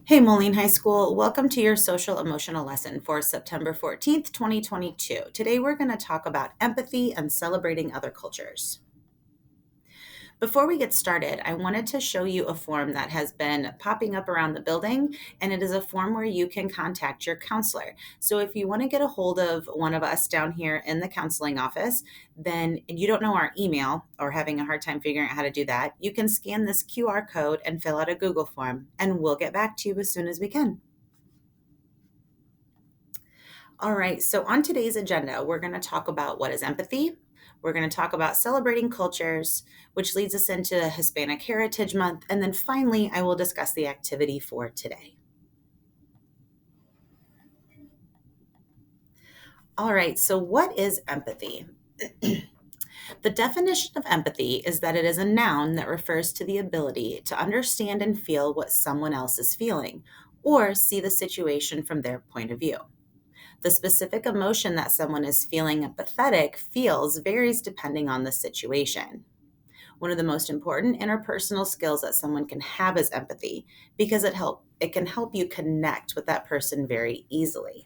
Hey, Moline High School, welcome to your social emotional lesson for September 14th, 2022. Today we're going to talk about empathy and celebrating other cultures. Before we get started, I wanted to show you a form that has been popping up around the building, and it is a form where you can contact your counselor. So if you want to get a hold of one of us down here in the counseling office, then and you don't know our email or having a hard time figuring out how to do that, you can scan this QR code and fill out a Google form, and we'll get back to you as soon as we can. All right, so on today's agenda, we're going to talk about what is empathy. We're going to talk about celebrating cultures, which leads us into Hispanic Heritage Month. And then finally, I will discuss the activity for today. All right, so what is empathy? The definition of empathy is that it is a noun that refers to the ability to understand and feel what someone else is feeling, or see the situation from their point of view. The specific emotion that someone is feeling empathetic feels varies depending on the situation. One of the most important interpersonal skills that someone can have is empathy because it can help you connect with that person very easily.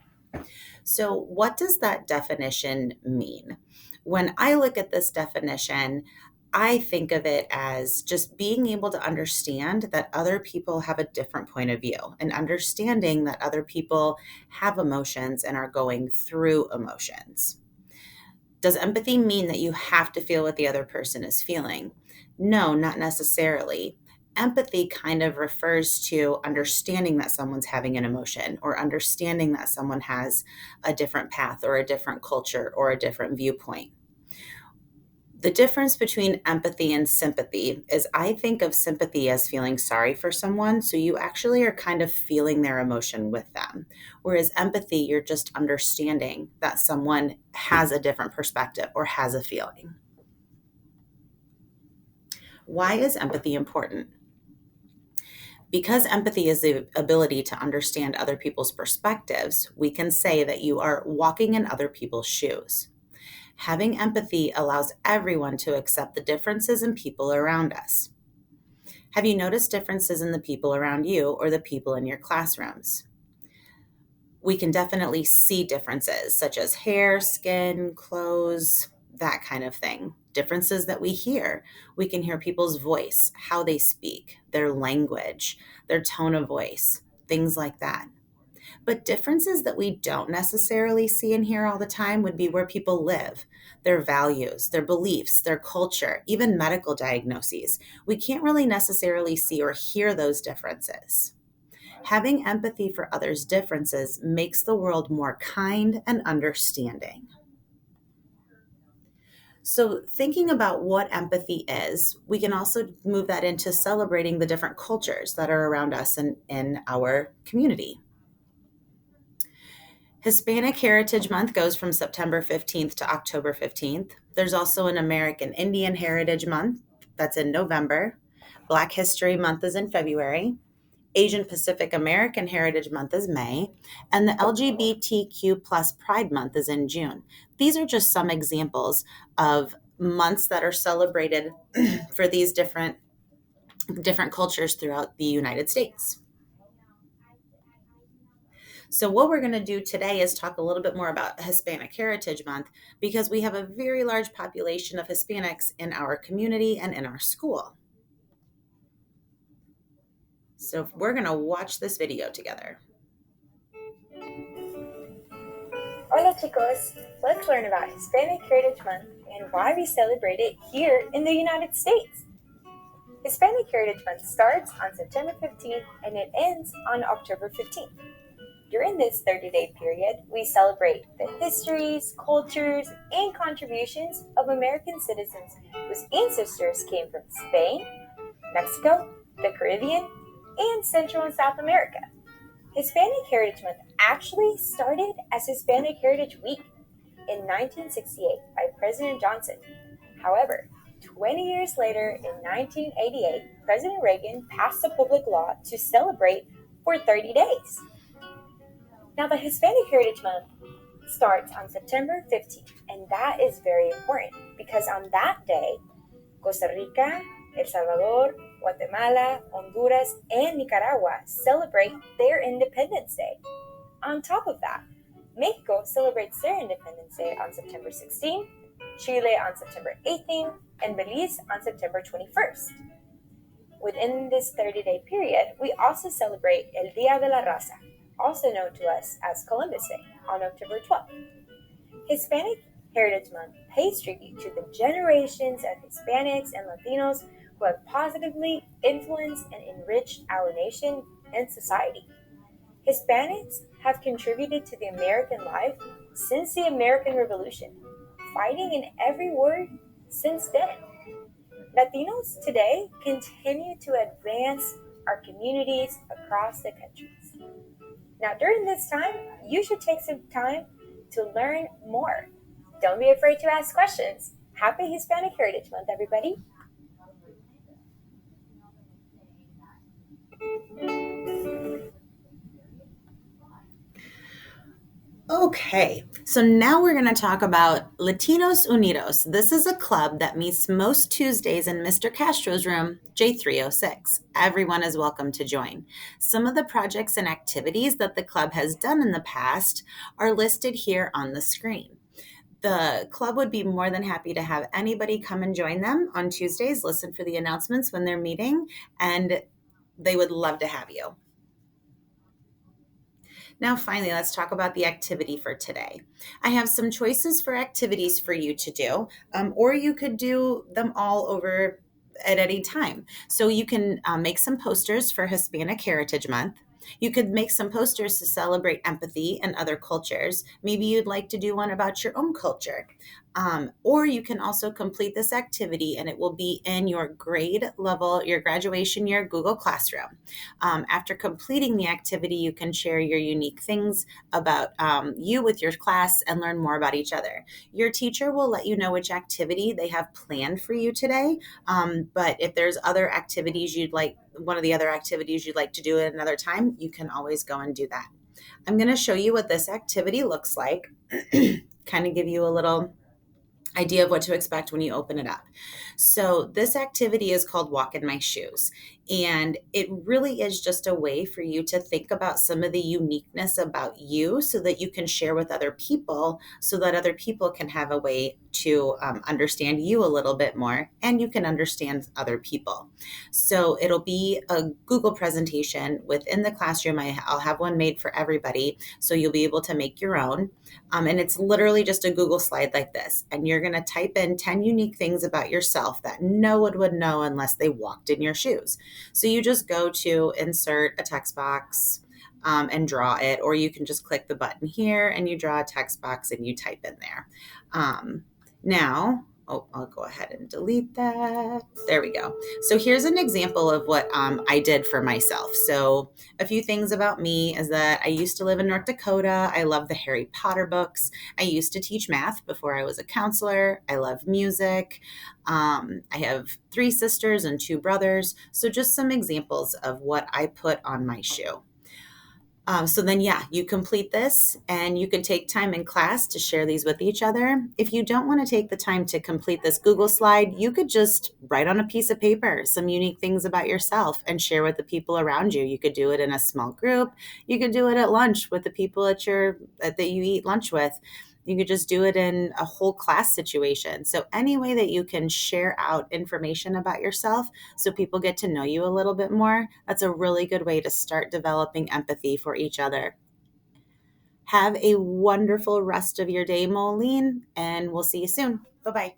So, what does that definition mean? When I look at this definition, I think of it as just being able to understand that other people have a different point of view and understanding that other people have emotions and are going through emotions. Does empathy mean that you have to feel what the other person is feeling? No, not necessarily. Empathy kind of refers to understanding that someone's having an emotion or understanding that someone has a different path or a different culture or a different viewpoint. The difference between empathy and sympathy is I think of sympathy as feeling sorry for someone. So you actually are kind of feeling their emotion with them. Whereas empathy, you're just understanding that someone has a different perspective or has a feeling. Why is empathy important? Because empathy is the ability to understand other people's perspectives, we can say that you are walking in other people's shoes. Having empathy allows everyone to accept the differences in people around us. Have you noticed differences in the people around you or the people in your classrooms? We can definitely see differences such as hair, skin, clothes, that kind of thing. Differences that we hear. We can hear people's voice, how they speak, their language, their tone of voice, things like that. But differences that we don't necessarily see and hear all the time would be where people live, their values, their beliefs, their culture, even medical diagnoses. We can't really necessarily see or hear those differences. Having empathy for others' differences makes the world more kind and understanding. So, thinking about what empathy is, we can also move that into celebrating the different cultures that are around us and in our community. Hispanic Heritage Month goes from September 15th to October 15th. There's also an American Indian Heritage Month that's in November. Black History Month is in February. Asian Pacific American Heritage Month is May, and the LGBTQ plus Pride Month is in June. These are just some examples of months that are celebrated for these different cultures throughout the United States. So, what we're going to do today is talk a little bit more about Hispanic Heritage Month because we have a very large population of Hispanics in our community and in our school. So, we're going to watch this video together. Hola chicos, let's learn about Hispanic Heritage Month and why we celebrate it here in the United States. Hispanic Heritage Month starts on September 15th and it ends on October 15th. During this 30-day period, we celebrate the histories, cultures, and contributions of American citizens whose ancestors came from Spain, Mexico, the Caribbean, and Central and South America. Hispanic Heritage Month actually started as Hispanic Heritage Week in 1968 by President Johnson. However, 20 years later, in 1988, President Reagan passed a public law to celebrate for 30 days. Now, the Hispanic Heritage Month starts on September 15th, and that is very important because on that day, Costa Rica, El Salvador, Guatemala, Honduras, and Nicaragua celebrate their Independence Day. On top of that, Mexico celebrates their Independence Day on September 16, Chile on September 18, and Belize on September 21st. Within this 30-day period, we also celebrate El Día de la Raza, also known to us as Columbus Day, on October 12th. Hispanic Heritage Month pays tribute to the generations of Hispanics and Latinos who have positively influenced and enriched our nation and society. Hispanics have contributed to the American life since the American Revolution, fighting in every word since then. Latinos today continue to advance our communities across the countries. Now, during this time, you should take some time to learn more. Don't be afraid to ask questions. Happy Hispanic Heritage Month, everybody. Okay, so now we're going to talk about Latinos Unidos. This is a club that meets most Tuesdays in Mr. Castro's room, J306. Everyone is welcome to join. Some of the projects and activities that the club has done in the past are listed here on the screen. The club would be more than happy to have anybody come and join them on Tuesdays, listen for the announcements when they're meeting, and they would love to have you. Now, finally, let's talk about the activity for today. I have some choices for activities for you to do, or you could do them all over at any time. So you can make some posters for Hispanic Heritage Month. You could make some posters to celebrate empathy and other cultures. Maybe you'd like to do one about your own culture. Or you can also complete this activity and it will be in your grade level, your graduation year Google Classroom. After completing the activity, you can share your unique things about you with your class and learn more about each other. Your teacher will let you know which activity they have planned for you today. But if there's other activities one of the other activities you'd like to do at another time, you can always go and do that. I'm going to show you what this activity looks like, kind of give you a little idea of what to expect when you open it up. So this activity is called Walk in My Shoes. And it really is just a way for you to think about some of the uniqueness about you so that you can share with other people so that other people can have a way to understand you a little bit more and you can understand other people. So it'll be a Google presentation within the classroom. I'll have one made for everybody so you'll be able to make your own. And it's literally just a Google slide like this. And you're going to type in 10 unique things about yourself that no one would know unless they walked in your shoes. So you just go to insert a text box and draw it, or you can just click the button here and you draw a text box and you type in there. Now, I'll go ahead and delete that. There we go. So here's an example of what I did for myself. So a few things about me is that I used to live in North Dakota. I love the Harry Potter books. I used to teach math before I was a counselor. I love music. I have 3 sisters and 2 brothers. So just some examples of what I put on my shoe. So then, you complete this and you can take time in class to share these with each other. If you don't want to take the time to complete this Google slide, you could just write on a piece of paper some unique things about yourself and share with the people around you. You could do it in a small group. You could do it at lunch with the people that you eat lunch with. You could just do it in a whole class situation. So any way that you can share out information about yourself so people get to know you a little bit more, that's a really good way to start developing empathy for each other. Have a wonderful rest of your day, Moline, and we'll see you soon. Bye-bye.